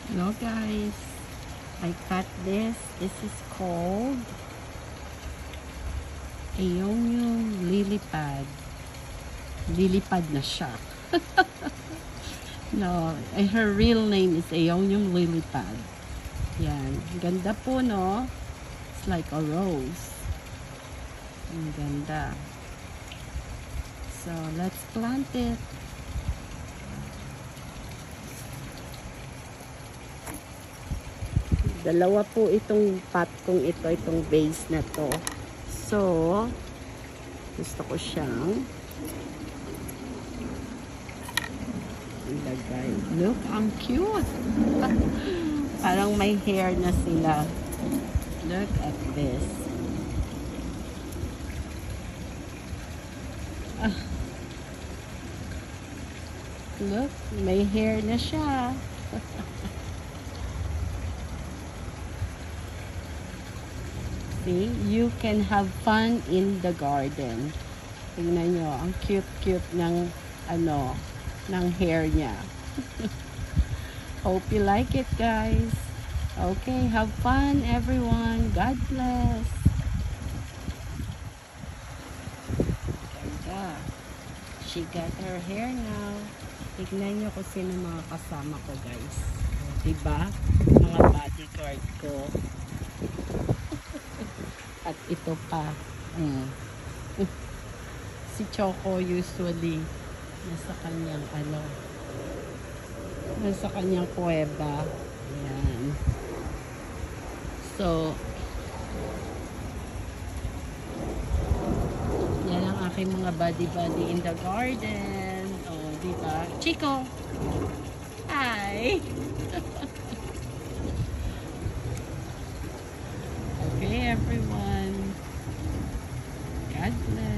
Hello guys, I cut this. This is called Aeonium lilipad. Lilipad na siya. No, her real name is Aeonium lilipad. Yan, ganda po no. It's like a rose. Ang ganda. So let's plant it. Dalawa po itong pot kong ito, itong vase na to. So, gusto ko siyang ilagay. Look, ang cute! Parang may hair na sila. Look at this. Look, may hair na siya. See, you can have fun in the garden. Tingnan nyo, ang cute-cute ng ng hair niya. Hope you like it, guys. Okay, have fun everyone. God bless. Ganda. She got her hair now. Tignan nyo kung sino mga kasama ko, guys. Diba? Mga bodyguard ko. At ito pa. Si Choco usually nasa kanyang nasa kanyang kuweba. Ayan. So, yan ang aking mga buddy-buddy in the garden. Oh, diba? Chico! Hi! Okay, everyone. God bless.